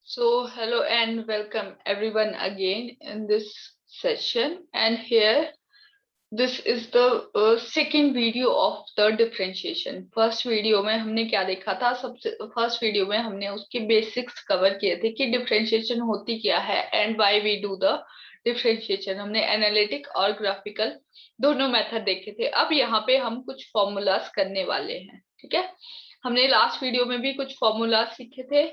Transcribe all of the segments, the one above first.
Hello and welcome everyone again in this session. And here, this is the second video of the differentiation. First video में हमने क्या देखा था? सबसे first video में हमने उसके बेसिक्स कवर किए थे कि डिफरेंशिएशन होती क्या है and why we do the differentiation. हमने एनालिटिक और ग्राफिकल दोनों मेथड देखे थे. अब यहाँ पे हम कुछ फॉर्मूलाज करने वाले हैं. ठीक है, हमने लास्ट वीडियो में भी कुछ फॉर्मूलाज सीखे थे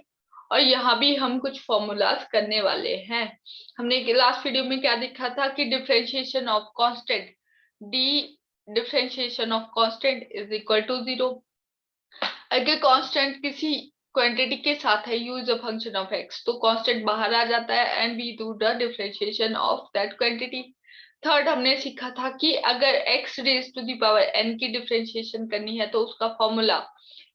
और यहाँ भी हम कुछ फॉर्मूलाज करने वाले हैं. हमने लास्ट वीडियो में क्या देखा था कि differentiation of constant d differentiation of constant is equal to 0. अगर कांस्टेंट किसी क्वांटिटी के साथ है u is a function of x, तो कांस्टेंट बाहर आ जाता है and we do the differentiation of that quantity. Third हमने सीखा था कि अगर x raise to the power n की डिफरेंशिएशन करनी है तो उसका फॉर्मूला,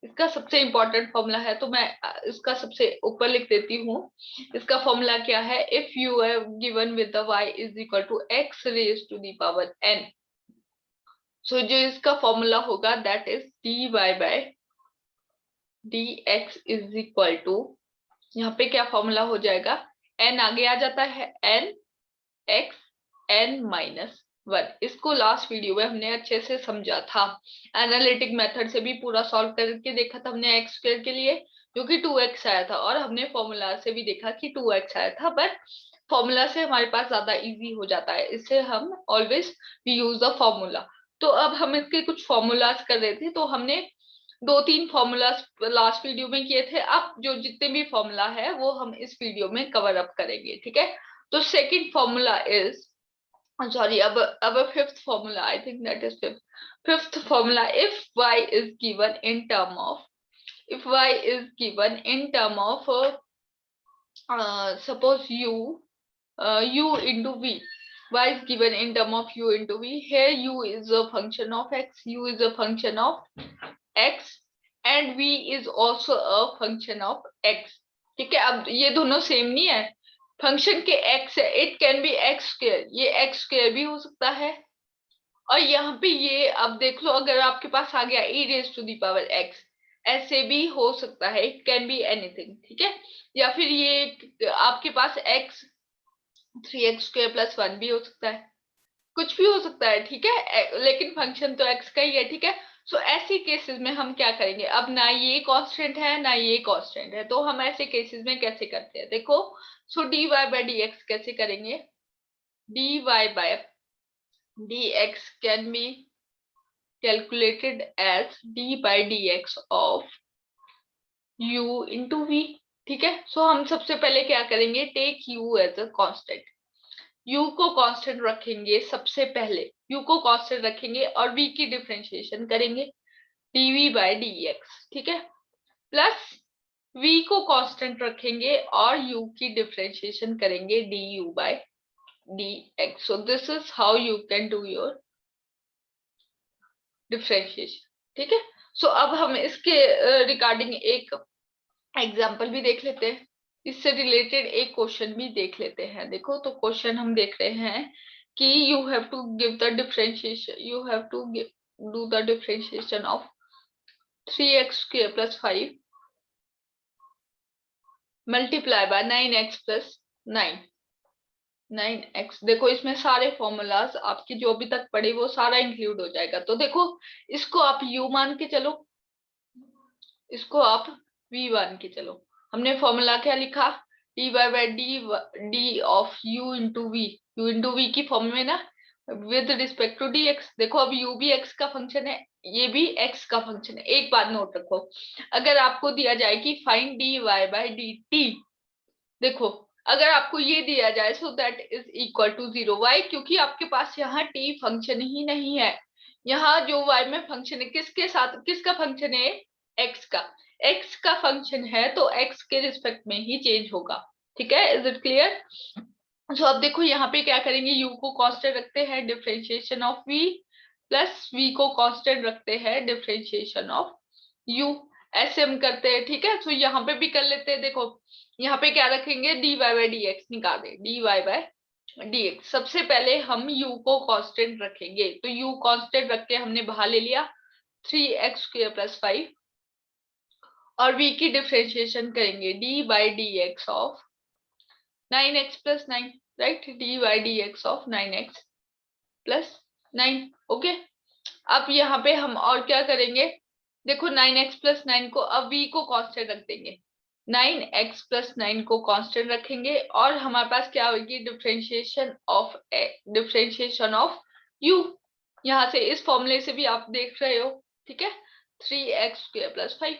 इसका सबसे इंपॉर्टेंट फॉर्मूला है, तो मैं इसका सबसे ऊपर लिख देती हूँ. इसका फॉर्मूला क्या है? If you have given with the y is equal to x raise to the power n, so जो इसका फॉर्मूला होगा that is dy by dx is equal to, यहाँ पे क्या फॉर्मूला हो जाएगा? n आगे आ जाता है, n x n माइनस 1. इसको लास्ट वीडियो में हमने अच्छे से समझा था. एनालिटिक मेथड से भी पूरा सॉल्व करके देखा था हमने एक्स स्क्वायर के लिए, जो कि 2x आया था, और हमने फॉर्मूला से भी देखा कि 2x आया था. बट फॉर्मूला से हमारे पास ज्यादा इजी हो जाता है, इससे हम always we use the formula. तो अब हम इसके कुछ फॉर्मूलाज कर रहे थे, तो हमने 2-3 फॉर्मूलाज लास्ट वीडियो में किए थे. अब जो जितने भी फॉर्मूला है वो हम इस वीडियो में कवर अप करेंगे. ठीक है, तो सेकेंड फॉर्मूला इज, sorry, अब fifth formula, I think that is fifth formula. If y is given in term of, if y is given in term of suppose u into v, y is given in term of u into v. Here u is a function of x, u is a function of x and v is also a function of x. ठीक है, अब ये दोनों same नहीं है. Function के x है, it can be x square, ये एक्स स्क्वायर भी हो सकता है. और यहाँ पे ये अब देख लो, अगर आपके पास आ गया e raise to the power x, ऐसे भी हो सकता है, इट कैन बी एनीथिंग. ठीक है, या फिर ये आपके पास x 3x स्क्वायर प्लस 1 भी हो सकता है, कुछ भी हो सकता है. ठीक है, लेकिन फंक्शन तो x का ही है. ठीक है, सो ऐसी केसेस में हम क्या करेंगे? अब ना ये कांस्टेंट है ना ये कांस्टेंट है, तो हम ऐसे केसेस में कैसे करते हैं? देखो, सो dy बाय dx कैसे करेंगे? dy by dx can be calculated as d by dx of u into v. ठीक है, सो हम सबसे पहले क्या करेंगे? Take u as a constant. u को कांस्टेंट रखेंगे, सबसे पहले u को कांस्टेंट रखेंगे और v की डिफरेंशिएशन करेंगे dv by dx. ठीक है, प्लस v को कांस्टेंट रखेंगे और u की डिफरेंशिएशन करेंगे du by dx. so this is how you can do your differentiation. ठीक है, सो अब हम इसके रिगार्डिंग एक एग्जाम्पल भी देख लेते हैं, इससे रिलेटेड एक क्वेश्चन भी देख लेते हैं. देखो, तो क्वेश्चन हम देख रहे हैं कि you have to give the differentiation, you have to do the differentiation of 3x square plus 5 multiply by 9x plus 9x. देखो, इसमें सारे फॉर्मूलाज आपके जो अभी तक पढ़े वो सारा इंक्लूड हो जाएगा. तो देखो, इसको आप u मान के चलो, इसको आप v मान के चलो. हमने फॉर्मूला क्या लिखा? dy by d of u into v की फॉर्म में ना, विद रिस्पेक्ट टू dx. देखो, अब u भी x का फंक्शन है, ये भी x का फंक्शन है. एक बात नोट रखो, अगर आपको दिया जाए कि फाइंड dy बाय dt, देखो अगर आपको ये दिया जाए so that is equal to 0. Why? क्योंकि आपके पास यहाँ t फंक्शन ही नहीं है. यहाँ जो y में फंक्शन है, किसके साथ, किसका फंक्शन है? x का फंक्शन है, तो x के रिस्पेक्ट में ही चेंज होगा. ठीक है, इज इट क्लियर? सो अब देखो, यहाँ पे क्या करेंगे? u को कांस्टेंट रखते हैं, differentiation of v, plus v को कांस्टेंट रखते हैं, डिफरेंशिएशन ऑफ u. ऐसे हम करते हैं. ठीक है, तो यहाँ पे भी कर लेते हैं. देखो, यहाँ पे क्या रखेंगे? dy बाय dx निकाल दे, dy बाय dx. सबसे पहले हम u को कांस्टेंट रखेंगे, तो u कांस्टेंट रख के हमने बाहर ले लिया 3x स्क्वायर प्लस 5 और v की डिफरेंशिएशन करेंगे D by d x of 9x plus 9, right, D by d x of 9x plus 9। Okay, अब यहाँ पे हम और क्या करेंगे, देखो 9x प्लस 9 को अब v को कांस्टेंट रख देंगे, 9x प्लस 9 को कांस्टेंट रखेंगे और हमारे पास क्या होगी, डिफरेंशिएशन ऑफ u। यहाँ से इस फॉर्मूले से भी आप देख रहे हो, ठीक है, 3x स्क्वायर प्लस 5।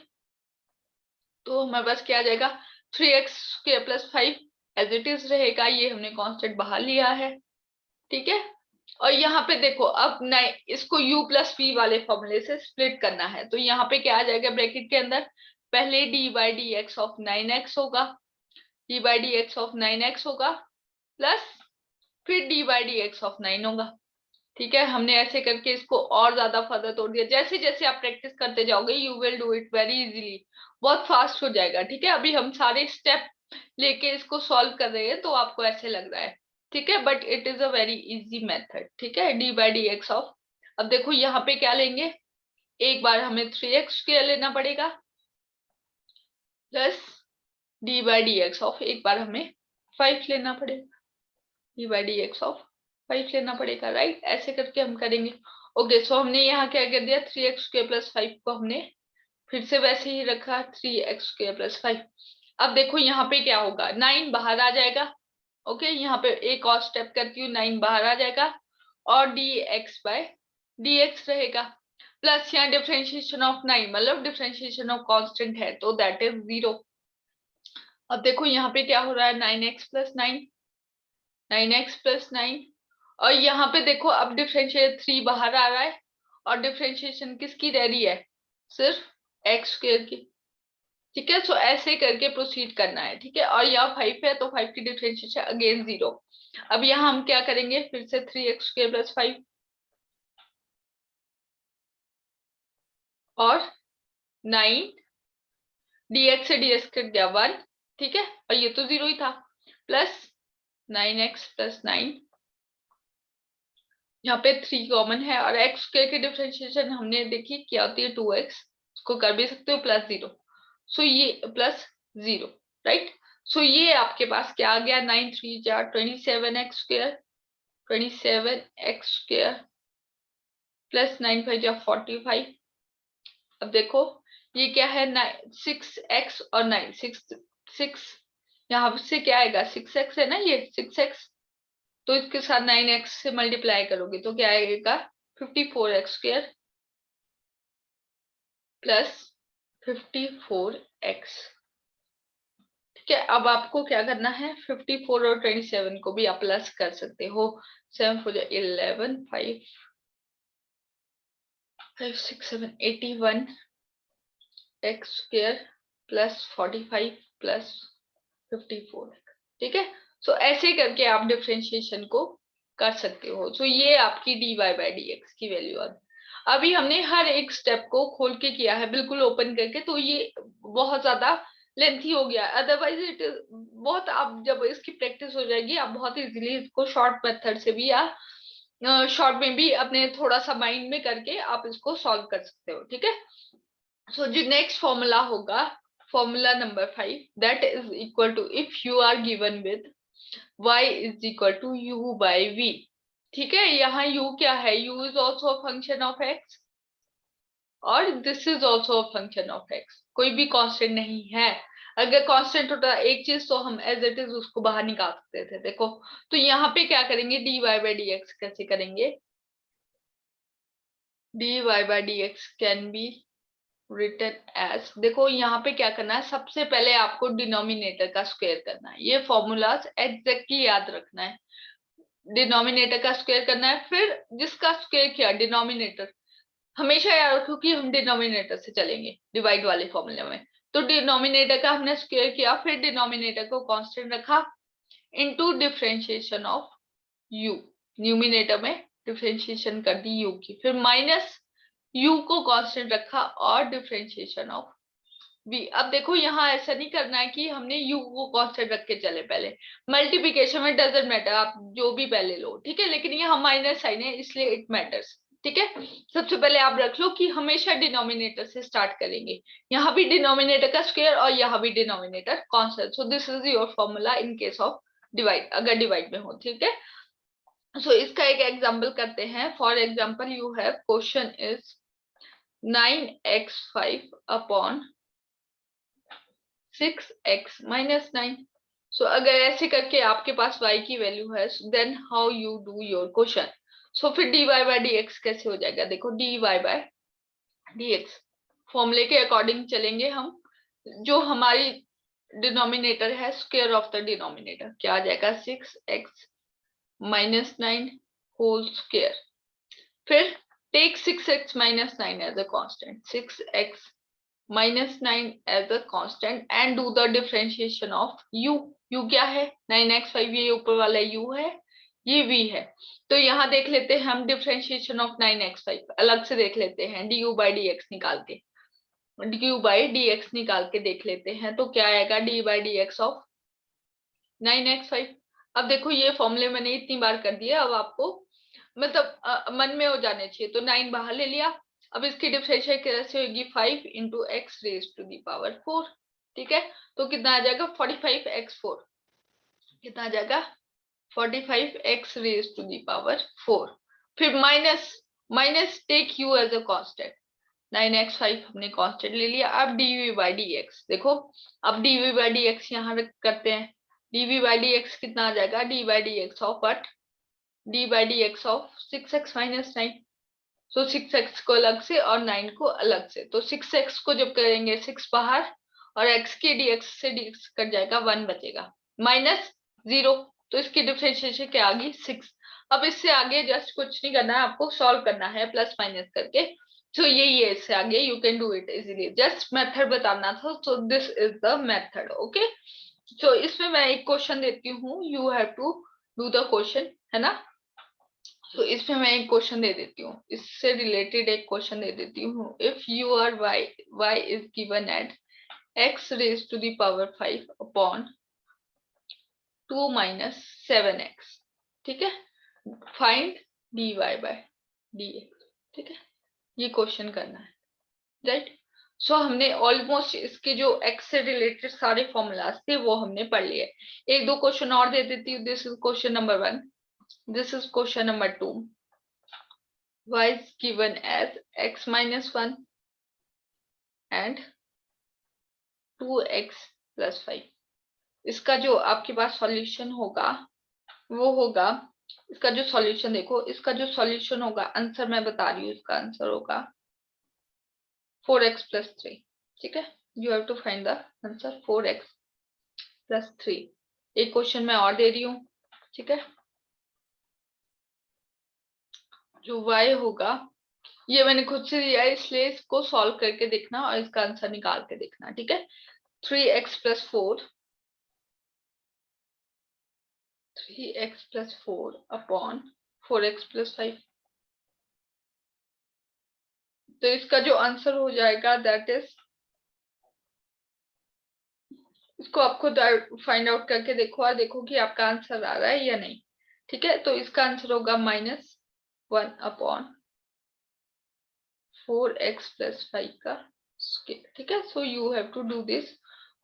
तो हमारे पास क्या आ जाएगा, 3x square plus 5 as it is रहेगा, ये हमने कांस्टेंट बाहर लिया है, ठीक है। और यहाँ पे देखो अब नहीं, इसको u प्लस v वाले फॉर्मूले से स्प्लिट करना है, तो यहाँ पे क्या आ जाएगा ब्रैकेट के अंदर, पहले d by d x of 9x होगा, d by d x of 9x होगा, प्लस फिर d by d x of 9 होगा, ठीक है। हमने ऐसे करके इसको और ज्यादा फर्दर तोड़ दिया, जैसे जैसे आप प्रैक्टिस करते जाओगे you will do it very easily, बहुत फास्ट हो जाएगा, ठीक है। अभी हम सारे स्टेप लेके इसको सॉल्व कर रहे हैं तो आपको ऐसे लग रहा है, ठीक है, but it is a very easy method, ठीक है। D by d x of, अब देखो यहाँ पे क्या लेंगे, एक बार हमें 3x स्क्वायर लेना पड़ेगा, plus D by d x of एक बार हमें 5 लेना पड़ेगा, D by d x of 5 लेना पड़ेगा, राइट, ऐसे करके हम करेंगे। ओके, सो हमने यहाँ क्या कर दिया, 3x स्क्वायर प्लस 5 को हमने फिर से वैसे ही रखा, 3x स्क्वायर प्लस 5। अब देखो यहाँ पे क्या होगा, 9 बाहर आ जाएगा, ओके, यहाँ पे एक और स्टेप करती हूँ, 9 बाहर आ जाएगा और dx बाय dx रहेगा, प्लस यहाँ डिफरेंशिएशन ऑफ 9 मतलब डिफरेंशिएशन ऑफ कांस्टेंट है तो दैट इज 0। अब देखो यहाँ पे क्या हो रहा है, 9x प्लस 9, 9x प्लस 9, और यहाँ पे देखो अब डिफरेंशिएट 3 बाहर आ रहा है और डिफरेंशिएशन किसकी रह रही है, सिर्फ x स्क्वायर की, ठीक है। सो ऐसे करके प्रोसीड करना है, ठीक है। और यहाँ 5 है तो 5 की डिफरेंशिएशन अगेन 0। अब यहाँ हम क्या करेंगे, फिर से 3x स्क्वायर प्लस 5 और 9 dx से dx कट गया 1, ठीक है, और ये तो 0 ही था, प्लस 9x प्लस 9, यहाँ पे 3 कॉमन है और x स्क्वायर की डिफरेंशिएशन हमने देखी क्या होती है 2x, इसको कर भी सकते हो प्लस 0, सो ये प्लस 0, राइट। सो ये आपके पास क्या आ गया, 9 3 जा 27x square, 27x square plus 9 5 जा 45। अब देखो ये क्या है, 6x और 9 6 यहाँ से क्या आएगा, 6x है ना, ये 6x, तो इसके साथ 9x से मल्टीप्लाई करोगे तो क्या आएगा, 54x स्क्वायर प्लस 54x, ठीक है। अब आपको क्या करना है, 54 और 27 को भी आप प्लस कर सकते हो, 7 4 11 5 5 6 7 81 x स्क्वायर प्लस 45 प्लस 54, ठीक है। सो ऐसे करके आप डिफरेंशिएशन को कर सकते हो। सो ये आपकी dy बाई dx की वैल्यू है। अभी हमने हर एक स्टेप को खोल के किया है, बिल्कुल ओपन करके, तो ये बहुत ज्यादा लेंथी हो गया, अदरवाइज इट बहुत, आप जब इसकी प्रैक्टिस हो जाएगी आप बहुत इजीली इसको शॉर्ट मेथड से भी या शॉर्ट में भी अपने थोड़ा सा माइंड में करके आप इसको सॉल्व कर सकते हो, ठीक है। सो जो नेक्स्ट फॉर्मूला होगा, formula number 5, that is equal to if you are given with y is equal to u by v, ठीक है। यहाँ u क्या है, u is also function of x और this is also function of x, कोई भी constant नहीं है। अगर कांस्टेंट होता एक चीज तो हम एज इट इज उसको बाहर निकाल सकते थे, देखो। तो यहाँ पे क्या करेंगे, dy बाई dx कैसे करेंगे, dy by dx can be written as, देखो यहाँ पे क्या करना है, सबसे पहले आपको डिनोमिनेटर का स्क्वायर करना है, ये फॉर्मूलाज एग्जैक्टली याद रखना है, डिनोमिनेटर का स्क्वायर करना है, फिर जिसका स्क्वायर किया डिनोमिनेटर, हमेशा याद रखो कि हम डिनोमिनेटर से चलेंगे डिवाइड वाले फॉर्मूले में, तो डिनोमिनेटर का हमने स्क्वायर किया, फिर डिनोमिनेटर को कांस्टेंट रखा into differentiation of u, numerator में डिफरेंशिएशन कर दी u की, फिर माइनस u को कांस्टेंट रखा और डिफरेंशिएशन ऑफ v। अब देखो यहाँ ऐसा नहीं करना है कि हमने u को कांस्टेंट रख के चले, पहले मल्टीप्लिकेशन में डजंट मैटर, आप जो भी पहले लो, ठीक है, लेकिन यहाँ माइनस साइन है इसलिए इट मैटर्स, ठीक है, सबसे पहले आप रख लो कि हमेशा डिनोमिनेटर से स्टार्ट करेंगे, यहाँ भी डिनोमिनेटर का स्क्वायर और यहाँ भी denominator constant, so this is your formula in case of divide, अगर डिवाइड में हो, ठीक है। सो इसका एक एग्जांपल करते हैं। For example you have question is 9x5 upon 6x minus 9। So अगर ऐसे करके आपके पास y की वैल्यू है, then how you do your question. So फिर dy बाय dx कैसे हो जाएगा, देखो dy बाय dx फॉर्मूले के अकॉर्डिंग चलेंगे हम, जो हमारी डिनोमिनेटर है स्क्वायर ऑफ द डिनोमिनेटर क्या आ जाएगा, 6x minus 9 होल स्क्वायर। फिर take 6x minus 9 as a constant, 6x minus 9 as a constant and do the differentiation of u। u क्या है, 9x5, ये ऊपर वाला u है, ये v है। तो यहाँ देख लेते हैं हम डिफरेंशिएशन ऑफ 9x5, अलग से देख लेते हैं, du by dx निकाल के, du by dx निकाल के देख लेते हैं, तो क्या आएगा, d by dx of 9x5। अब देखो ये फॉर्मूले मैंने इतनी बार कर दिया, अब आपको मतलब मन में हो जाने चाहिए, तो 9 बाहर ले लिया। अब इसकी डिफरेंशिएशन कैसे होगी, 5 into x raise to the power 4, ठीक है। तो कितना आ जाएगा, 45x4, कितना आ जाएगा, 45x raise to the power 4। फिर minus take u as a constant, 9x5 हमने कांस्टेंट ले लिया। अब dv बाई dx देखो, अब dv बाई dx यहाँ करते हैं, dv बाई dx कितना आ जाएगा, d by dx of what, d by dx of 6x minus 9। So 6x को अलग से और 9 को अलग से, तो 6x को जब करेंगे 6 बाहर और x के dx से dx कट जाएगा, 1 बचेगा माइनस 0। तो इसकी डिफरेंशिएशन क्या आ गई, 6। अब इससे आगे जस्ट कुछ नहीं करना है, आपको सॉल्व करना है प्लस माइनस करके। तो यही है, इससे आगे you can do it easily, just method बताना था। So this is the method, okay. So इसमें मैं एक क्वेश्चन देती हूँ, you have to do the question, है ना। तो इसमें मैं एक क्वेश्चन दे देती हूँ, इससे रिलेटेड एक क्वेश्चन दे देती हूँ। If you are y is given at x raise to the power 5 upon 2 minus 7x, ठीक है, फाइंड dy बाय dx, ठीक है, ये क्वेश्चन करना है, राइट। सो हमने ऑलमोस्ट इसके जो x से रिलेटेड सारे फॉर्मूलाज थे वो हमने पढ़ लिए। एक दो क्वेश्चन और दे देती हूँ। This is question number 1, this is question number 2, y is given as x minus 1 and 2x plus 5। इसका जो आपके पास सॉल्यूशन होगा वो होगा, इसका जो सॉल्यूशन देखो, इसका जो सॉल्यूशन होगा, आंसर मैं बता रही हूँ, इसका आंसर होगा 4x plus 3, ठीक है। You have to find the answer 4x plus 3। एक क्वेश्चन मैं और दे रही हूँ, ठीक है, जो y होगा, ये मैंने खुद से दिया है इसलिए इसको सॉल्व करके देखना और इसका आंसर निकाल के देखना, ठीक है। 3x plus 4, 3x plus 4 upon 4x plus 5। तो इसका जो आंसर हो जाएगा दैट इज, इसको आप खुद फाइंड आउट करके देखो और देखो कि आपका आंसर आ रहा है या नहीं, ठीक है। तो इसका आंसर होगा -1 अपॉन 4x plus 5 का स्क्वायर, ठीक है। So you have to do this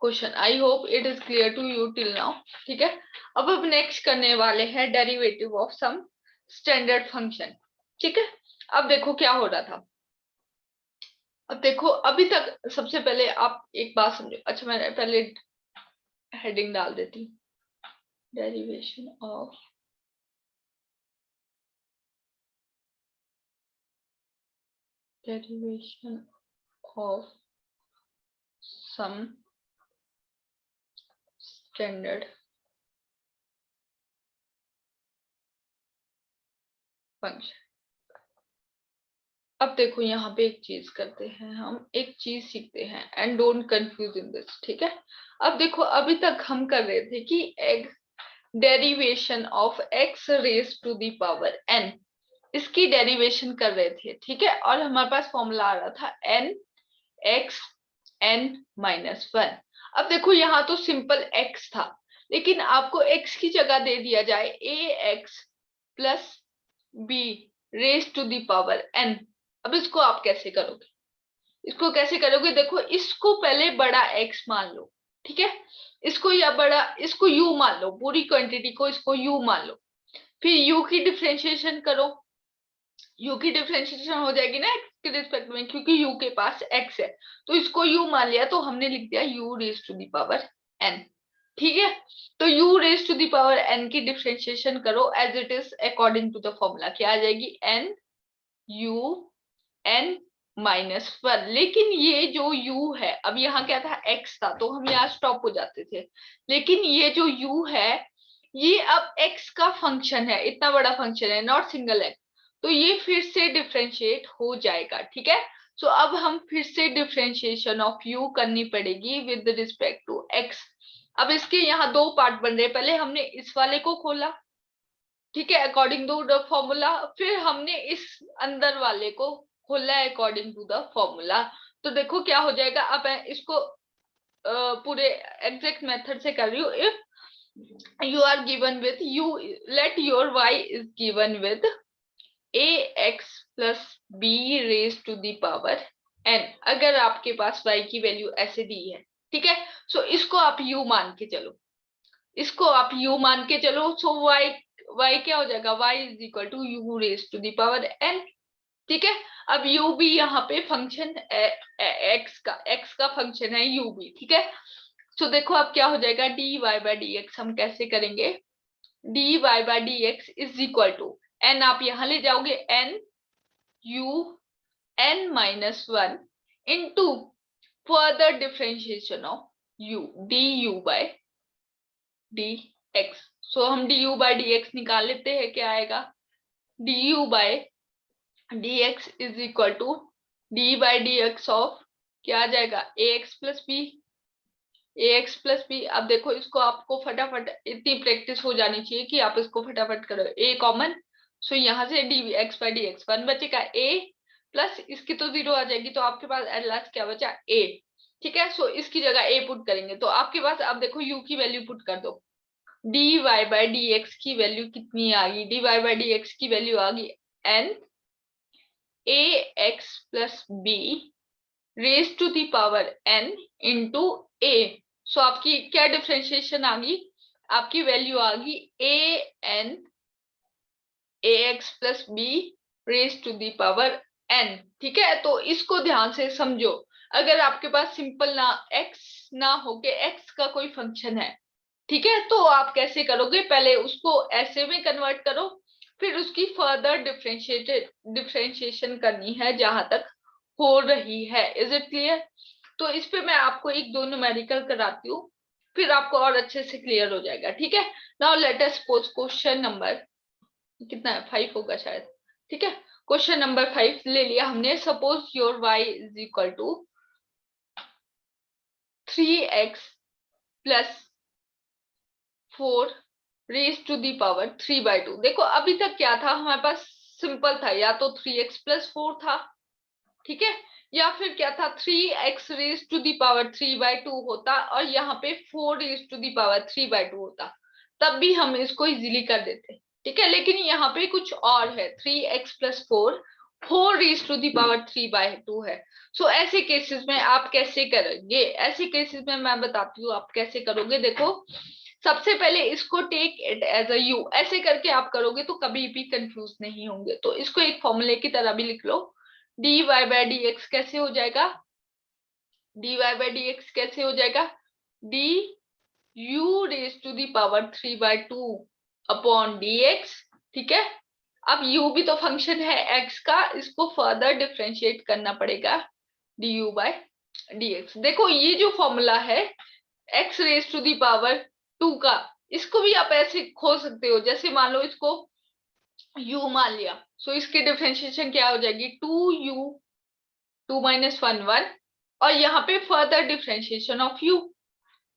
question. I hope it is clear to you till now, ठीक है। अब नेक्स्ट करने वाले हैं derivative of some standard function, ठीक है। अब देखो क्या हो रहा था, अब देखो अभी तक सबसे पहले आप एक बात समझो। अच्छा मैं पहले हेडिंग डाल देती हूँ, derivation of some standard function. अब देखो यहाँ पे एक चीज करते हैं, हम एक चीज सीखते हैं, and don't confuse in this, ठीक है। अब देखो अभी तक हम कर रहे थे कि एक derivation of x raise to the power n, इसकी डेरिवेशन कर रहे थे, ठीक है। और हमारे पास फॉर्मूला आ रहा था n x n माइनस 1। अब देखो यहाँ तो सिंपल x था, लेकिन आपको x की जगह दे दिया जाए ax plus b raise to the power n। अब इसको आप कैसे करोगे, इसको कैसे करोगे, देखो इसको पहले बड़ा x मान लो, ठीक है, इसको या बड़ा, इसको u मान लो, पूरी क्वांटिटी को इसको u मान लो, फिर u की डिफरेंशिएशन करो, u की डिफरेंशिएशन हो जाएगी ना x के रिस्पेक्ट में, क्योंकि u के पास x है, तो इसको u मान लिया, तो हमने लिख दिया u raise to the power n। ठीक है, तो u raise to the power n की डिफरेंशिएशन करो as it is according to the formula, क्या आ जाएगी, n u n -1। लेकिन ये जो u है, अब यहाँ क्या था, x था, तो हम यहाँ स्टॉप हो जाते थे, लेकिन ये जो u है ये अब x का फंक्शन है, इतना बड़ा फंक्शन है, नॉट सिंगल x, तो ये फिर से डिफरेंशिएट हो जाएगा। ठीक है, सो अब हम फिर से डिफरेंशिएशन ऑफ u करनी पड़ेगी विद रिस्पेक्ट टू x। अब इसके यहाँ दो पार्ट बन रहे हैं, पहले हमने इस वाले को खोला, ठीक है, अकॉर्डिंग टू द फॉर्मूला, फिर हमने इस अंदर वाले को खोला है अकॉर्डिंग टू द फॉर्मूला। तो देखो क्या हो जाएगा, अब मैं इसको पूरे एग्जैक्ट मेथड से कर रही हूँ। If you are given with you, let your y is given with ax plus b raised to the power n। अगर आपके पास y की वैल्यू ऐसे दी है, ठीक है, सो इसको आप u मान के चलो, इसको आप u मान के चलो, सो y क्या हो जाएगा, y is equal to u raise to the power n। ठीक है, अब u भी यहाँ पे फंक्शन x का फंक्शन है u भी, ठीक है, सो देखो अब क्या हो जाएगा, dy बाय dx हम कैसे करेंगे, dy by dx is equal to n, आप यहां ले जाओगे n u n -1 into further differentiation of u du by dx। So हम du बाय dx निकाल लेते हैं, क्या आएगा, du by dx is equal to d by dx of, क्या आ जाएगा, ax plus b, ax plus b. अब देखो इसको आपको फटाफट, इतनी प्रैक्टिस हो जानी चाहिए कि आप इसको फटाफट करो, a कॉमन, सो यहाँ से dx बाई dx 1 बचेगा, a प्लस इसकी तो 0 आ जाएगी, तो आपके पास एट लास्ट क्या बचा, a। ठीक है, सो इसकी जगह a पुट करेंगे, तो आपके पास अब देखो u की वैल्यू पुट कर दो, dy बाई dx की वैल्यू कितनी आ गई, dy बाई dx की वैल्यू आ गई n ax plus b raise to the power n into a। So आपकी क्या डिफरेंशिएशन आ गई, आपकी वैल्यू आ गई a n ax plus b raise to the power n। ठीक है, तो इसको ध्यान से समझो, अगर आपके पास सिंपल ना x ना हो के x का कोई फंक्शन है, ठीक है, तो आप कैसे करोगे, पहले उसको ऐसे में कन्वर्ट करो, फिर उसकी फर्दर डिफरेंशिएशन करनी है जहां तक हो रही है। इज इट क्लियर, तो इस पे मैं आपको एक दो न्यूमेरिकल कराती हूँ, फिर आपको और अच्छे से क्लियर हो जाएगा। ठीक है, now let us suppose question number कितना है, 5 होगा शायद। ठीक है, क्वेश्चन नंबर 5 ले लिया हमने, suppose your y is equal to 3x plus 4 raise to the power 3/2। देखो अभी तक क्या था हमारे पास, सिंपल था, या तो 3x प्लस 4 था, ठीक है, या फिर क्या था, 3x raise to the power 3/2 होता, और यहाँ पे 4 रेज टू दी पावर 3/2 होता, तब भी हम इसको इजीली कर देते। ठीक है, लेकिन यहाँ पे कुछ और है, 3x plus 4 raise to the power 3/2 है। सो ऐसे केसेस में आप कैसे करेंगे, ऐसे केसेस में मैं बताती हूँ आप कैसे करोगे। देखो सबसे पहले इसको take it as a u, ऐसे करके आप करोगे तो कभी भी कंफ्यूज नहीं होंगे, तो इसको एक फॉर्मूले की तरह भी लिख लो, dy बाई dx कैसे हो जाएगा, dy बाई dx कैसे हो जाएगा, d u raise to the power 3/2 upon dx। ठीक है, अब u भी तो फंक्शन है x का, इसको फर्दर डिफरेंशिएट करना पड़ेगा du बाई dx। देखो ये जो फॉर्मूला है x raise to the power 2 का, इसको भी आप ऐसे खोल सकते हो, जैसे मान लो इसको u मान लिया, सो इसकी डिफरेंशिएशन क्या हो जाएगी, 2u 2 - 1 1, और यहाँ पे फर्दर डिफरेंशिएशन ऑफ u।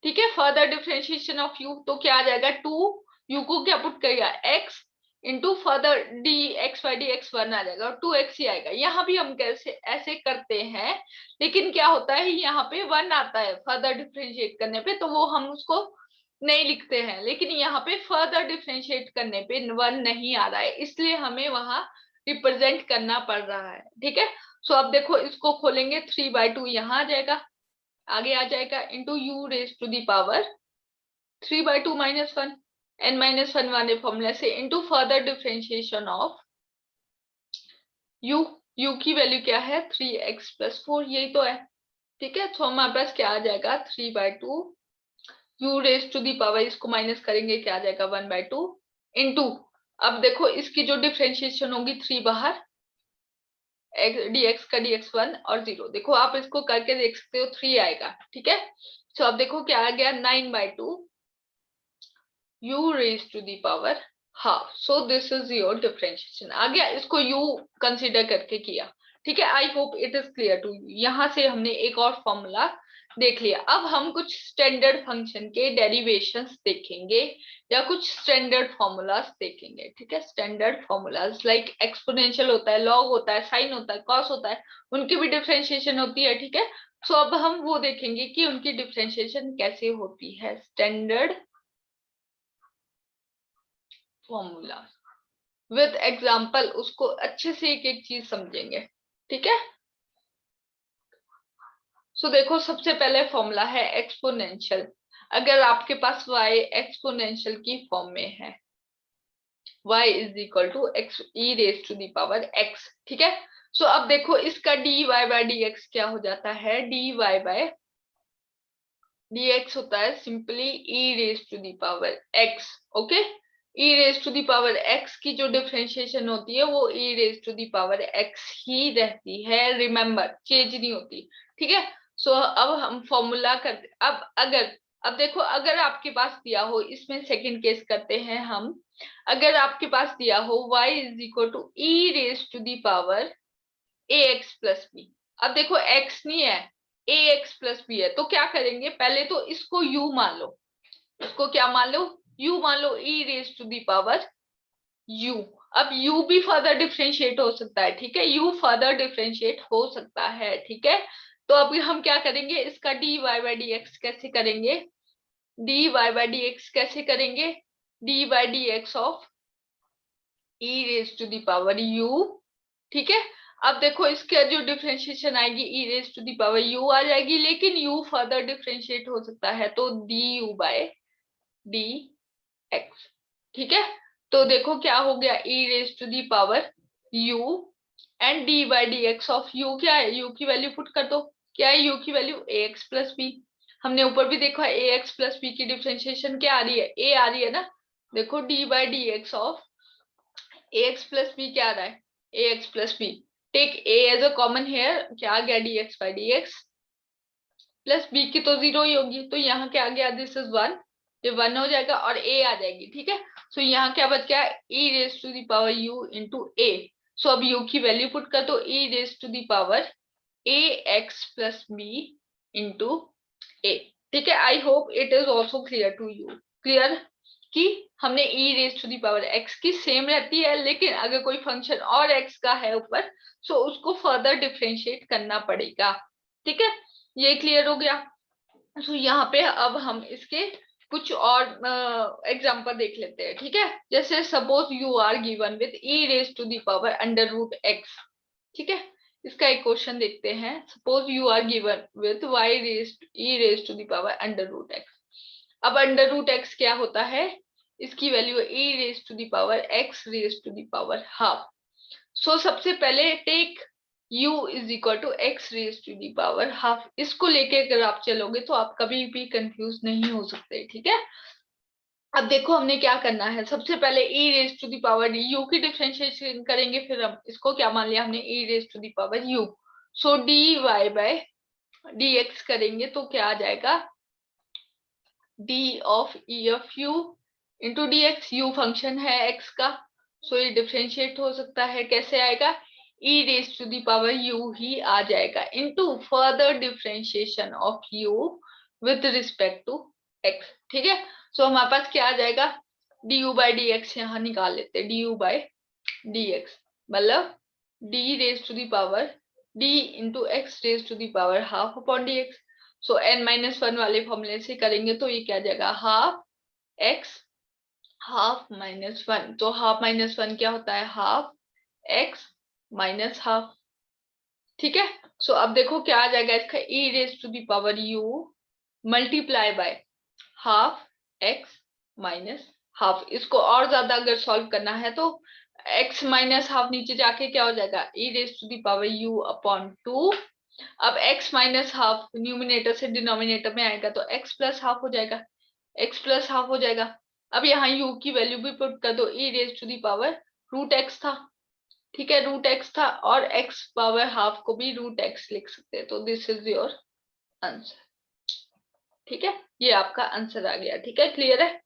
ठीक है, फर्दर डिफरेंशिएशन ऑफ u, तो क्या आ जाएगा, 2u को क्या पुट करेगा, x into further dx by dx 1 आ जाएगा, और 2x ही आएगा। यहाँ भी हम कैसे ऐसे करते हैं, लेकिन क्या होता है यहाँ पे 1 आता है फर्दर डिफरेंशिएट करने पे, तो वो हम उसको नहीं लिखते हैं, लेकिन यहाँ पे फर्दर डिफरेंशिएट करने पे 1 नहीं आ रहा है, इसलिए हमें वहां रिप्रेजेंट करना पड़ रहा है, ठीक है। सो अब देखो इसको खोलेंगे, 3/2 यहाँ आ जाएगा, आगे आ जाएगा, into u raise to the power 3/2 -1 n-1 वाले फॉर्मूले से, into further differentiation of u की वैल्यू क्या है 3x + 4, यही तो है, ठीक है। तो हमारे पास क्या आ जाएगा 3/2 u raise to the power, इसको माइनस करेंगे क्या आ जाएगा 1/2 इंटू, अब देखो इसकी जो डिफरेंशिएशन होगी 3 बाहर, dx का dx1 और 0, देखो आप इसको करके देख सकते हो 3 आएगा, ठीक है। तो अब देखो क्या आ गया 9/2 u raise to the power half, so this is your differentiation आ गया, इसको u कंसीडर करके किया, ठीक है। I hope it is clear to you. यहाँ से हमने एक और फॉर्मूला देख लिया, अब हम कुछ स्टैंडर्ड फंक्शन के डेरिवेशंस देखेंगे या कुछ स्टैंडर्ड फॉर्मूलाज देखेंगे, ठीक है। स्टैंडर्ड फॉर्मूलाज लाइक एक्सपोनेंशियल होता है, लॉग होता है, साइन होता है, कॉस होता है, उनकी भी डिफरेंशिएशन होती है, ठीक है। सो अब हम वो देखेंगे कि उनकी डिफरेंशिएशन कैसे होती है, स्टैंडर्ड फॉर्मूला विद एग्जाम्पल, उसको अच्छे से एक एक चीज समझेंगे, ठीक है। सो देखो सबसे पहले फॉर्मूला है एक्सपोनेंशियल, अगर आपके पास y एक्सपोनेंशियल की फॉर्म में है, y = x e raise to the power x, ठीक है। सो अब देखो इसका dy/dx क्या हो जाता है, dy/dx होता है simply e raise to the power x, okay. e raise to the power x की जो डिफरेंशिएशन होती है वो e raise to the power x ही रहती है, रिमेंबर चेंज नहीं होती, ठीक है। सो अब हम फॉर्मूला करते, अब देखो अगर आपके पास दिया हो, इसमें सेकंड केस करते हैं हम, अगर आपके पास दिया हो y = e raise to the power ax + b, अब देखो x नहीं है ax + b है, तो क्या करेंगे, पहले तो इसको u मान लो, इसको क्या मान लो u मान लो, e raise to the power u, अब u भी फर्दर डिफरेंशिएट हो सकता है, ठीक है, u फर्दर डिफरेंशिएट हो सकता है, ठीक है। तो अब हम क्या करेंगे, इसका dy/dx कैसे करेंगे, dy/dx कैसे करेंगे, dy/dx of e raise to the power u, ठीक है। अब देखो इसका जो डिफरेंशिएशन आएगी e raise to the power u आ जाएगी, लेकिन u फर्दर डिफरेंशिएट हो सकता है, तो du/dx, ठीक है। तो देखो क्या हो गया e raise to the power u and dy/dx of u क्या है, u की वैल्यू पुट कर दो, क्या है u की वैल्यू ax + b, हमने ऊपर भी देखा ax + b की डिफरेंशिएशन क्या आ रही है, a आ रही है ना, देखो dy/dx ऑफ ax + b क्या आ रहा है, ax + b, take a as a common here, क्या आ गया dx/dx प्लस b की तो 0 ही होगी, तो यहाँ क्या आ गया, दिस इज 1, ये 1 हो जाएगा और a आ जाएगी, ठीक है। सो यहाँ क्या बच गया e raise to the power u into a, so अब u की वैल्यू पुट कर दो, e raise to the power ax + b into a, ठीक है। I hope it is also clear to you, clear कि हमने e raise to the power x की same रहती है, लेकिन अगर कोई फंक्शन और x का है ऊपर, सो उसको फर्दर डिफरेंशिएट करना पड़ेगा, ठीक है। ये क्लियर हो गया। तो यहाँ पे अब हम इसके कुछ और एग्जांपल देख लेते हैं, ठीक है। जैसे suppose you are given with e raise to the power √x, ठीक है। इसका एक क्वेश्चन देखते हैं, suppose you are given with e raise to the power √x, अब √x क्या होता है, इसकी value e raise to the power x raise to the power half. So सबसे पहले take u = x raise to the power half, इसको लेके अगर आप चलोगे तो आप कभी भी कंफ्यूज नहीं हो सकते, ठीक है। अब देखो हमने क्या करना है, सबसे पहले e raise to the power u की डिफरेंशिएशन करेंगे, फिर हम इसको क्या मान लिया हमने e raise to the power u, so dy/dx करेंगे तो क्या आ जाएगा d of e of u into dx, u function है x का, सो ये डिफरेंशिएट हो सकता है, कैसे आएगा e raise to the power u ही आ जाएगा into further differentiation of u with respect to x, ठीक है। सो हमारे पास क्या आ जाएगा du/dx, यहाँ निकाल लेते हैं, du/dx मतलब d raise to the power d into x raise to the power half upon dx, so n-1 वाले फॉर्मूले से करेंगे तो ये क्या आ जाएगा हाफ x हाफ -1, तो हाफ -1 क्या होता है हाफ एक्स माइनस हाफ। ठीक है, सो अब देखो क्या आ जाएगा इसका, e raise to the power u multiply by half x minus half. इसको और ज्यादा अगर सॉल्व करना है तो x माइनस हाफ नीचे जाके क्या हो जाएगा, e raise to the power u upon 2। अब x माइनस हाफ न्यूमिनेटर से डिनोमिनेटर में आएगा तो x प्लस हाफ हो जाएगा, x प्लस हाफ हो जाएगा। अब यहाँ u की वैल्यू भी पुट कर दो, e raise to the power root x था। ठीक है, रूट एक्स था, और x पावर हाफ को भी रूट एक्स लिख सकते हैं। तो दिस इज योर आंसर। ठीक है, ये आपका आंसर आ गया। ठीक है, क्लियर है?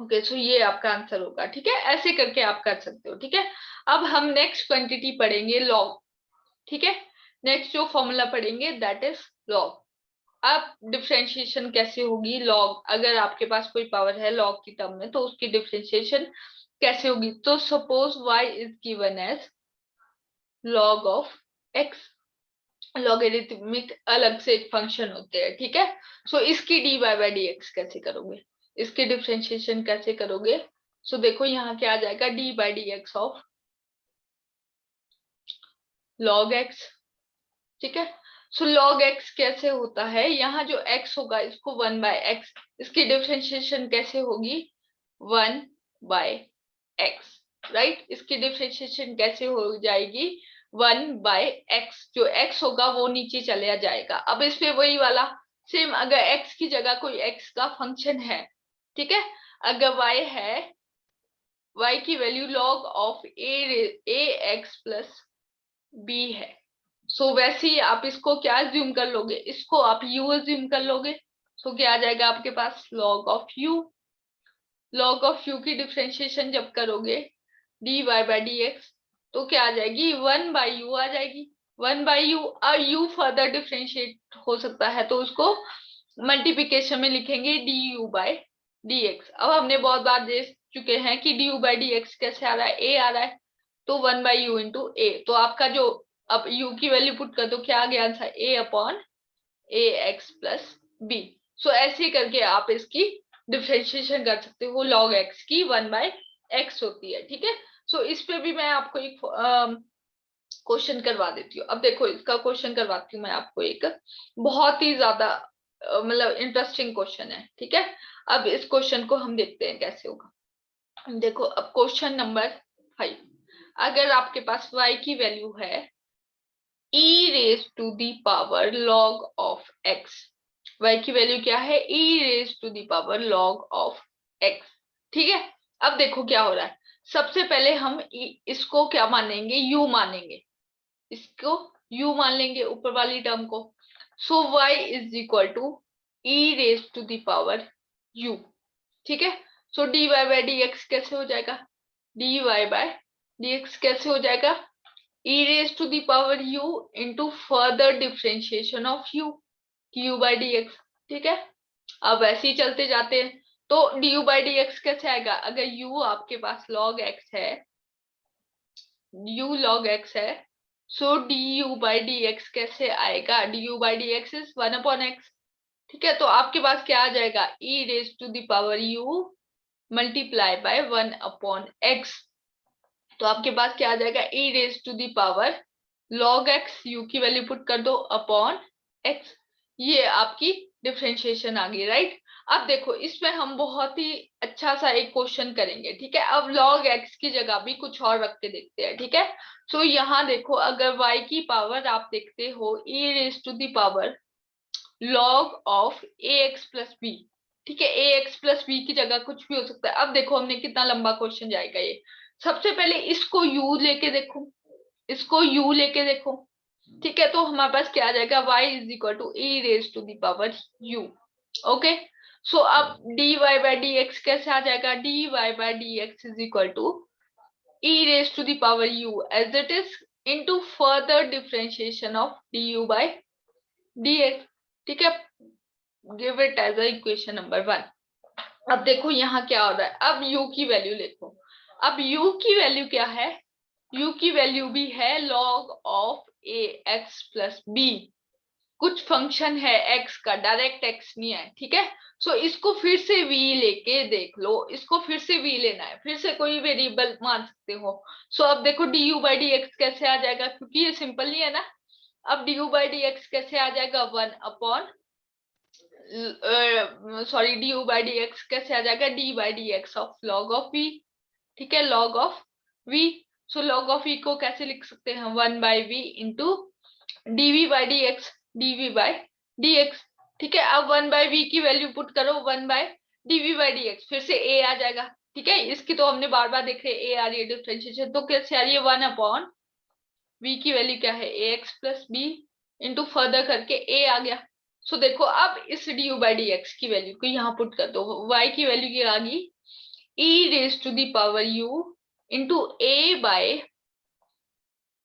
ओके, सो ये आपका आंसर होगा। ठीक है, ऐसे करके आप कर सकते हो। ठीक है, अब हम नेक्स्ट क्वांटिटी पढ़ेंगे लॉग। ठीक है, नेक्स्ट जो फॉर्मूला पढ़ेंगे दैट इज लॉग। अब डिफरेंशिएशन कैसे होगी लॉग, अगर आपके पास कोई पावर है लॉग की टर्म में तो उसकी डिफरेंशिएशन कैसे होगी। तो suppose y is given as log of x। Logarithmic अलग से एक फंक्शन होते हैं। ठीक है, सो इसकी dy बाय dx कैसे करोगे, इसकी डिफरेंशिएशन कैसे करोगे। सो देखो यहाँ क्या आ जाएगा, D by d x of log x। ठीक है, सो log x कैसे होता है, यहाँ जो x होगा इसको 1 बाय एक्स, इसकी डिफरेंशिएशन कैसे होगी 1 बाय एक्स। राइट, इसकी डिफरेंशिएशन कैसे हो जाएगी 1 बाय एक्स। जो x होगा वो नीचे चला जाएगा। अब इसमें वही वाला सेम, अगर x की जगह कोई x का फंक्शन है, ठीक है, अगर y है, y की value log of a x plus b है। सो वैसे ही आप इसको क्या अज्यूम कर लोगे, इसको आप u अज्यूम कर लोगे। सो क्या आ जाएगा आपके पास log of u। log of u की डिफरेंशिएशन जब करोगे dy बाई dx तो क्या आ जाएगी 1 बाई यू आ जाएगी। 1 बाई यू, और u फर्दर डिफरेंशिएट हो सकता है तो उसको मल्टीप्लिकेशन में लिखेंगे du बाई dx। अब हमने बहुत बार देख चुके हैं कि du बाई dx कैसे आ रहा है, a आ रहा है, तो 1 बाई यू इंटू ए। तो आपका जो अब u की वैल्यू पुट कर दो, क्या आ गया answer, a upon A x plus B. So ऐसे करके आप इसकी डिफरेंशिएशन कर सकते हो, log x की 1 बाय एक्स होती है। ठीक है, सो इस पे भी मैं आपको एक क्वेश्चन करवा देती हूँ। अब देखो इसका क्वेश्चन करवाती हूँ मैं आपको, एक बहुत ही ज्यादा मतलब इंटरेस्टिंग क्वेश्चन है। ठीक है, अब इस क्वेश्चन को हम देखते हैं कैसे होगा। देखो अब क्वेश्चन नंबर 5, अगर आपके पास y की वैल्यू है e raise to the power log of x। y की वैल्यू क्या है, e raise to the power log of x। ठीक है, अब देखो क्या हो रहा है, सबसे पहले हम इसको क्या मानेंगे, u मानेंगे, इसको u मान लेंगे ऊपर वाली टर्म को। So y is equal to e raise to the power u। ठीक है, सो dy बाय dx कैसे हो जाएगा, dy बाय dx कैसे हो जाएगा, e raised to the power u into further differentiation of u by dx। ठीक है, अब ऐसे ही चलते जाते हैं तो du by dx कैसे आएगा, अगर u आपके पास log x है, u log x है, सो du by dx कैसे आएगा, du by dx is 1 upon x। ठीक है, तो आपके पास क्या आ जाएगा, e raised to the power u multiply by 1 upon x। तो आपके पास क्या आ जाएगा, e raise to the power log x, u की वैल्यू पुट कर दो अपॉन x। ये आपकी डिफरेंशिएशन आ गई। राइट, अब देखो इसमें हम बहुत ही अच्छा सा एक क्वेश्चन करेंगे। ठीक है, अब log x की जगह भी कुछ और रख के देखते हैं। ठीक है, सो यहाँ देखो अगर y की पावर आप देखते हो e raise to the power log of ax plus b। ठीक है, ax प्लस b की जगह कुछ भी हो सकता है। अब देखो हमने कितना लंबा क्वेश्चन जाएगा ये। सबसे पहले इसको u लेके देखो, इसको u लेके देखो। ठीक है, तो हमारे पास क्या आ जाएगा, y is equal to e raise to the power u। Okay, so अब dy बाय dx कैसे आ जाएगा, dy by dx is equal to e raise to the power u as it is into further differentiation of du by dx। ठीक है, give it as a equation number 1। अब देखो यहाँ क्या हो रहा है, अब u की वैल्यू देखो। अब u की वैल्यू क्या है, u की वैल्यू भी है log of ax plus b। कुछ फंक्शन है एक्स का, डायरेक्ट एक्स नहीं है, ठीक है। सो इसको फिर से v लेके देख लो, इसको फिर से v लेना है, फिर से कोई वेरिएबल मान सकते हो। सो अब देखो du बाई डी एक्स कैसे आ जाएगा, क्योंकि ये सिंपल नहीं है ना। अब du बाई डी एक्स कैसे आ जाएगा, 1 upon sorry du by d x कैसे आ जाएगा, d by d x of log of v, ठीक है, log of v। So log of v को कैसे लिख सकते हैं, 1 by v into dv by d x, dv by d x, ठीक है। अब 1 बाई v की वैल्यू पुट करो, 1 by dv by d x, फिर से a आ जाएगा, ठीक है। इसकी तो हमने बार बार देख रहे हैं a आ रही है डिफरेंशिएशन, तो कैसे आ रही है, 1 अपॉन v की वैल्यू क्या है, ax plus b into further करके a आ गया। सो देखो अब इस du बाई डी एक्स की वैल्यू को यहाँ पुट कर दो, y की वैल्यू क्या आ गई, e raise to the power u into a by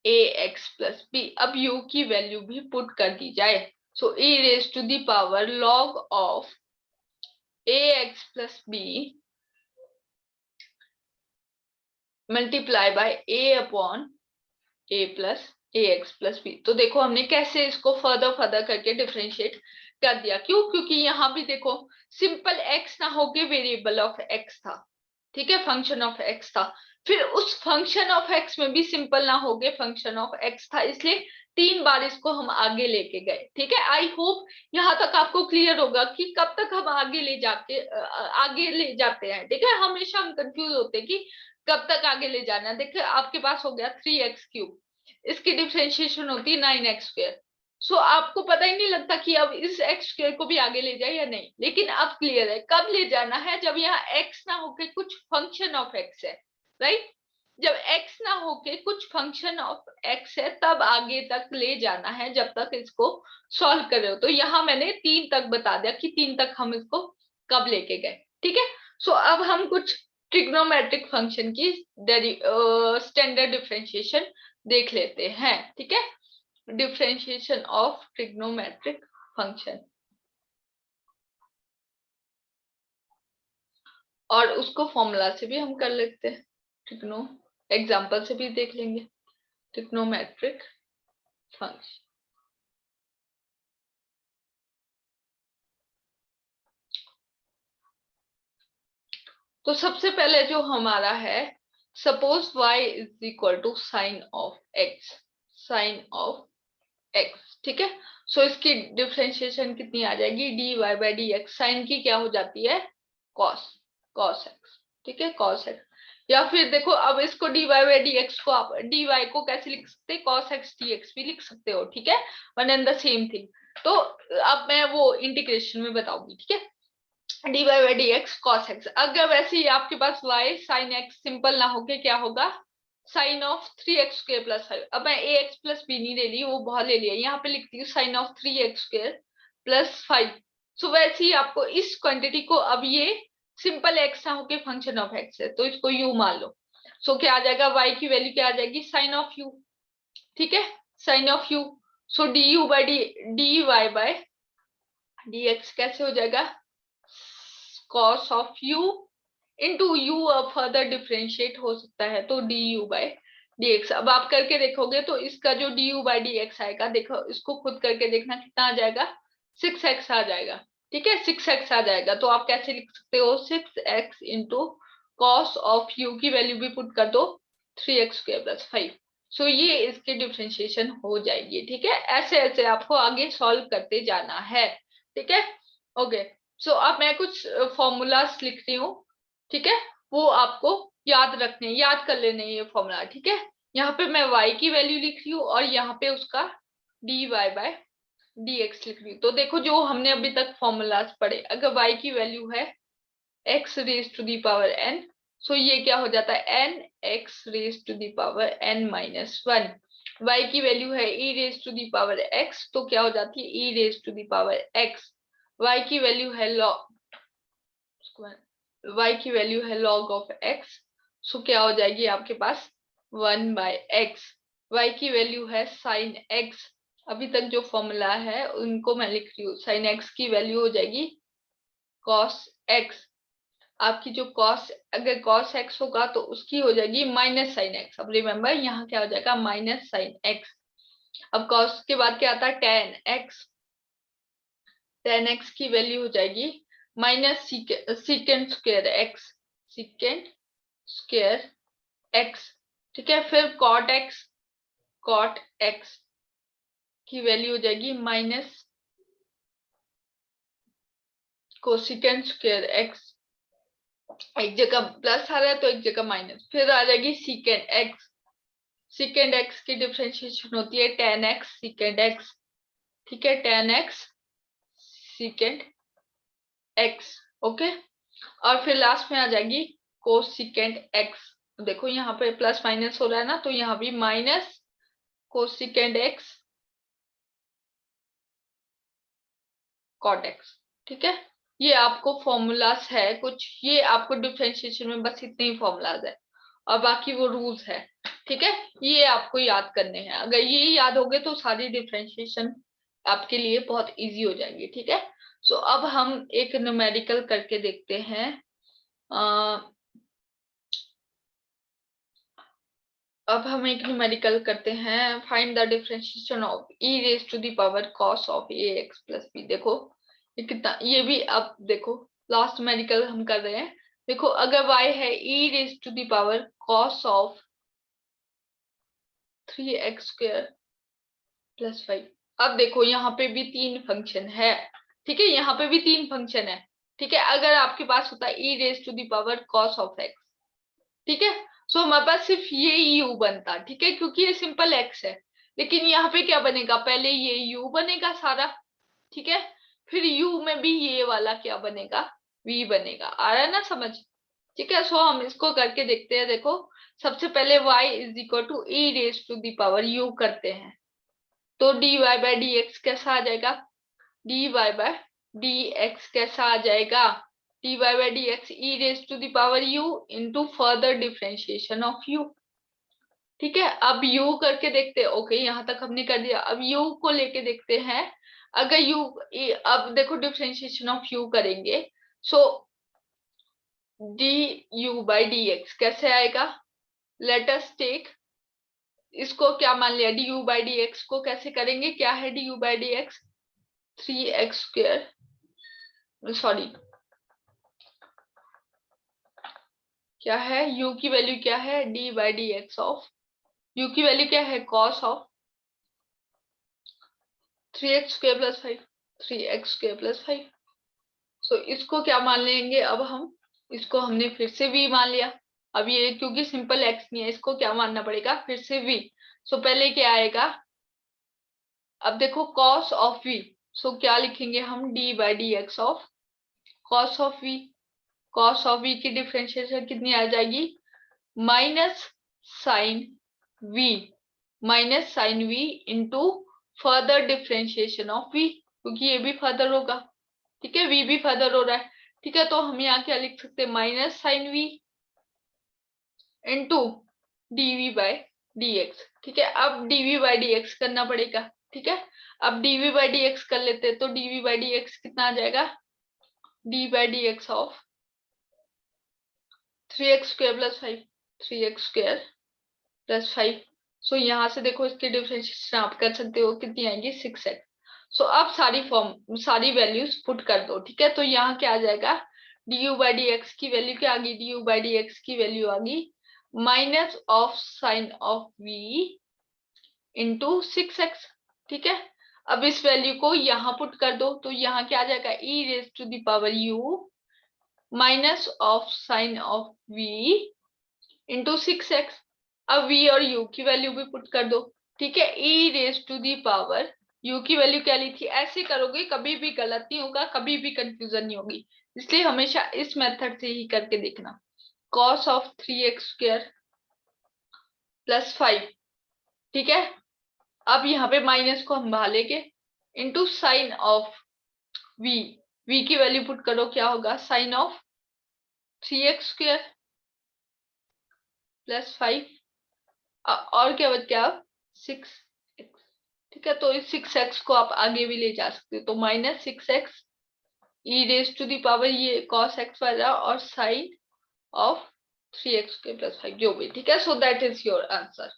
ax plus b। अब u की वैल्यू भी पुट कर दी जाए, so e raise to the power log of ax plus b multiply by a upon a plus ax plus b। तो देखो हमने कैसे इसको फर्दर करके डिफरेंशिएट कर दिया, क्यों, क्योंकि यहाँ भी देखो सिंपल x ना होके वेरिएबल ऑफ x था, ठीक है, फंक्शन ऑफ x था। फिर उस फंक्शन ऑफ x में भी सिंपल ना होके फंक्शन ऑफ x था, इसलिए 3 बार इसको हम आगे लेके गए, ठीक है। आई होप यहाँ तक आपको क्लियर होगा कि कब तक हम आगे ले जाते हैं, ठीक है। हमेशा हम कंफ्यूज होते हैं कि कब तक आगे ले जाना है। देखिए आपके पास हो गया 3x3, इसकी डिफरेंशिएशन होती है 9x²। सो आपको पता ही नहीं लगता कि अब इस x² को भी आगे ले जाए या नहीं, लेकिन अब क्लियर है कब ले जाना है, जब यहाँ x ना होके कुछ फंक्शन ऑफ x है, राइट। जब x ना होके कुछ फंक्शन ऑफ x है तब आगे तक ले जाना है, जब तक इसको सॉल्व कर रहे हो। तो यहाँ मैंने 3 तक बता दिया कि 3 तक हम इसको कब लेके गए, ठीक है। सो अब हम कुछ ट्रिग्नोमेट्रिक फंक्शन की स्टैंडर्ड डिफरेंशिएशन देख लेते हैं, ठीक है। डिफरेंशिएशन ऑफ ट्रिग्नोमेट्रिक फंक्शन, और उसको फॉर्मूला से भी हम कर लेते हैं, ट्रिग्नो एग्जांपल से भी देख लेंगे ट्रिग्नोमेट्रिक फंक्शन। तो सबसे पहले जो हमारा है, suppose y is equal to sine of x, sine of x, ठीक है। सो इसकी डिफरेंशिएशन कितनी आ जाएगी, dy by d x, sine की क्या हो जाती है, cos, cos x, ठीक है, cos x। या फिर देखो अब इसको dy बाई डी एक्स को आप dy को कैसे लिख सकते हैं, cos x dx भी लिख सकते हो, ठीक है, one and the same thing. तो अब मैं वो इंटीग्रेशन में बताऊंगी, ठीक है। dy by d x cos x, अगर वैसे ही आपके पास y साइन एक्स सिंपल ना होके क्या होगा, साइन ऑफ 3x² प्लस 5। अब मैं ax प्लस b नहीं ले ली, वो बहुत ले लिया, यहाँ पे लिखती हूँ साइन ऑफ 3x² प्लस 5। सो वैसे ही आपको इस क्वांटिटी को, अब ये सिंपल x ना होके फंक्शन ऑफ x है, तो इसको u मान लो। सो क्या आ जाएगा, y की वैल्यू क्या आ जाएगी, साइन ऑफ u, ठीक है, sine of u। So du by dy by dx कैसे हो जाएगा, cos of u into u। अब फर्दर डिफरेंशिएट हो सकता है तो du बाई dx। अब आप करके देखोगे तो इसका जो du बाई dx आएगा, देखो इसको खुद करके देखना कितना आ जाएगा, 6x आ जाएगा, ठीक है, 6x आ जाएगा। तो आप कैसे लिख सकते हो, 6x into cos of u की वैल्यू भी पुट कर दो, 3x² प्लस 5। सो ये इसकी डिफरेंशिएशन हो जाएगी, ठीक है। ऐसे ऐसे आपको आगे सॉल्व करते जाना है, ठीक है, ओके। सो अब मैं कुछ फॉर्मूलाज लिख रही हूँ, ठीक है, वो आपको याद कर लेने ये फॉर्मूला, ठीक है। यहाँ पे मैं y की वैल्यू लिख रही हूँ और यहाँ पे उसका dy बाय dx लिख रही हूँ। तो देखो जो हमने अभी तक फॉर्मूलाज पढ़े, अगर y की वैल्यू है x raise to the power n, so ये क्या हो जाता है, n x raise to the power n minus 1। y की वैल्यू है e raise to the power x, तो क्या हो जाती है, e raise to the power x। y की वैल्यू है log ऑफ x, सो क्या हो जाएगी आपके पास 1 बाय x। y की वैल्यू है साइन x, अभी तक जो फॉर्मूला है उनको मैं लिख रही हूँ, साइन x की वैल्यू हो जाएगी cos x। आपकी जो अगर cos x होगा तो उसकी हो जाएगी माइनस साइन x। अब रिमेंबर यहाँ क्या हो जाएगा, माइनस साइन x। अब cos के बाद क्या आता है, tan x, tan x की वैल्यू हो जाएगी minus secant square x, secant square x, ठीक है। फिर कॉट एक्स की वैल्यू हो जाएगी माइनस कोसिकेंड स्क्वायर एक्स, एक जगह प्लस आ रहा है तो एक जगह माइनस, फिर आ जाएगी सीकेंड एक्स, सीकेंड एक्स की डिफरेंशिएशन होती है tan x सीकेंड एक्स, ठीक है, tan x सीकेंड एक्स, ओके। और फिर लास्ट में आ जाएगी कोसिकेंड एक्स, देखो यहाँ पे प्लस माइनस हो रहा है ना, तो यहाँ भी minus cosecant x cot x, ठीक है। ये आपको फॉर्मूलाज है कुछ, ये आपको डिफरेंशिएशन में बस इतने ही फॉर्मूलाज है और बाकी वो रूल्स है, ठीक है। ये आपको याद करने हैं, अगर ये याद हो गए तो सारी डिफरेंशिएशन आपके लिए बहुत इजी हो जाएंगी, ठीक है। सो अब हम एक न्यूमेरिकल करके देखते हैं। अब हम एक न्यूमेरिकल करते हैं, find the differentiation of e raise to the power cos of ax plus b। देखो ये कितना, ये भी अब देखो लास्ट न्यूमेरिकल हम कर रहे हैं। देखो अगर y है e raise to the power cos of 3x square plus 5। अब देखो यहाँ पे भी तीन फंक्शन है, ठीक है, यहाँ पे भी तीन फंक्शन है, ठीक है। अगर आपके पास होता है e raise to the power cos of x, ठीक है, सो हमारे पास सिर्फ ये u बनता, ठीक है, क्योंकि ये सिंपल x है। लेकिन यहाँ पे क्या बनेगा, पहले ये u बनेगा सारा, ठीक है, फिर u में भी ये वाला क्या बनेगा, v बनेगा। आ रहा है ना समझ, ठीक है। सो हम इसको करके देखते हैं। देखो सबसे पहले y is equal to e raise to the power u करते हैं, तो dy बाय dx कैसा आ जाएगा, dy बाय dx कैसा आ जाएगा, dy by dx e raise to the power u into further differentiation of u, ठीक है। अब u करके देखते हैं, ओके यहाँ तक हमने कर दिया। अब u को लेके देखते हैं, अगर u, अब देखो डिफरेंशिएशन ऑफ u करेंगे, सो du बाय dx कैसे आएगा, लेट अस टेक, इसको क्या मान लिया, du बाय dx को कैसे करेंगे, क्या है du by dx, 3x square, sorry क्या है, u की वैल्यू क्या है, d by d x of, u की वैल्यू क्या है, cos of 3x square plus 5, 3x square plus 5। So इसको क्या मान लेंगे अब हम, इसको हमने फिर से v मान लिया। अब ये क्योंकि सिंपल x नहीं है, इसको क्या मानना पड़ेगा, फिर से v। सो पहले क्या आएगा, अब देखो cos ऑफ v, सो क्या लिखेंगे हम, d by d x of cos of v, cos of v की डिफरेंशिएशन कितनी आ जाएगी, minus sine v, minus sine v into further differentiation of v, क्योंकि ये भी फर्दर होगा, ठीक है, v भी फर्दर हो रहा है, ठीक है। तो हम यहाँ क्या लिख सकते हैं, minus sine v into dv by dx, ठीक है। अब dv बाय dx करना पड़ेगा, ठीक है। अब dv बाय dx कर लेते हैं, तो dv बाय dx कितना आ जाएगा, d by dx of 3x square plus 5, 3x square plus 5। So यहाँ से देखो इसकी डिफरेंशिएशन आप कर सकते हो, कितनी आएगी, 6x। सो अब सारी वैल्यूज पुट कर दो, ठीक है। तो यहाँ क्या आ जाएगा, du बाई डी एक्स की वैल्यू क्या आ गई, du बाई डी एक्स की वैल्यू आ गई minus of sine of v into 6x, ठीक है। अब इस वैल्यू को यहाँ पुट कर दो, तो यहाँ क्या आ जाएगा, e raise to the power u minus of sine of v into 6x। अब v और u की वैल्यू भी पुट कर दो, ठीक है। e raise to the power u की वैल्यू क्या ली थी, ऐसे करोगे कभी भी गलत नहीं होगा, कभी भी कंफ्यूजन नहीं होगी, इसलिए हमेशा इस मेथड से ही करके देखना। cos of 3x square plus 5, ठीक है। अब यहाँ पे माइनस को हम बाहर लेंगे, into sine of v, v की वैल्यू पुट करो, क्या होगा, sign of 3x square plus 5, और क्या बच गया, 6x, ठीक है। तो इस 6x को आप आगे भी ले जा सकते हो, तो minus 6x e raise to the power ये cos x वाला और साइन ऑफ 3x के प्लस 5 जो भी, ठीक है। So that is your answer.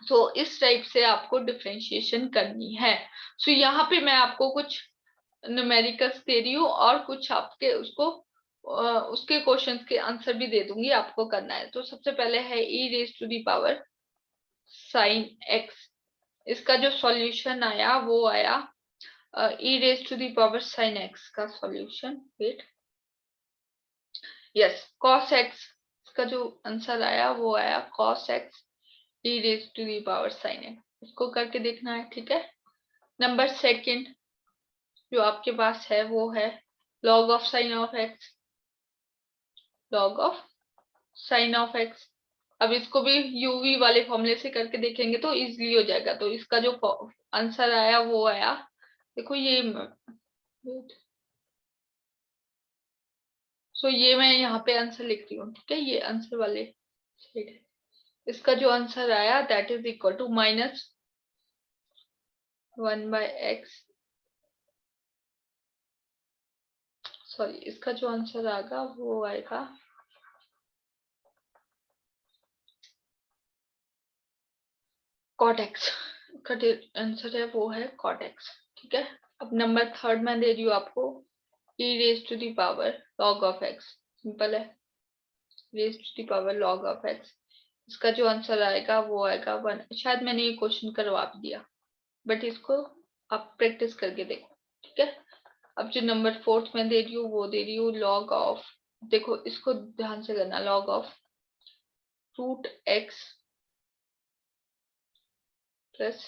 So इस टाइप से आपको डिफरेंशिएशन करनी है। सो यहाँ पे मैं आपको कुछ न्यूमेरिकल्स दे रही हूँ और कुछ आपके उसके क्वेश्चंस के आंसर भी दे दूंगी, आपको करना है। तो सबसे पहले है e raise to the power sine X. इसका जो सॉल्यूशन आया वो आया e raise to the power sine X का solution, wait, yes, cos x। इसका जो आंसर आया वो आया cos x e raise to the power sine x. इसको करके देखना है, ठीक है। नंबर सेकंड जो आपके पास है वो है log of sine of x, log of sine of x. अब इसको भी यूवी वाले फॉर्मूले से करके देखेंगे तो इजीली हो जाएगा। तो इसका जो आंसर आया वो आया, देखो ये ये मैं यहाँ पे आंसर लिख रही हूँ, ठीक है, ये आंसर वाले साइड है। इसका जो आंसर आया that is equal to -1/x, sorry, इसका जो आंसर आएगा वो आएगा cot x। का आंसर है वो है cot x, ठीक है। अब नंबर थर्ड मैं दे रही हूँ आपको e raise to the power log of x, simple है, raise to the power log of x। इसका जो आंसर आएगा वो आएगा 1। शायद मैंने ये क्वेश्चन करवा भी दिया, बट इसको आप प्रैक्टिस करके देखो, ठीक है। अब जो नंबर फोर्थ में दे रही हूँ वो दे रही हूँ log ऑफ, देखो इसको ध्यान से करना, log of root x plus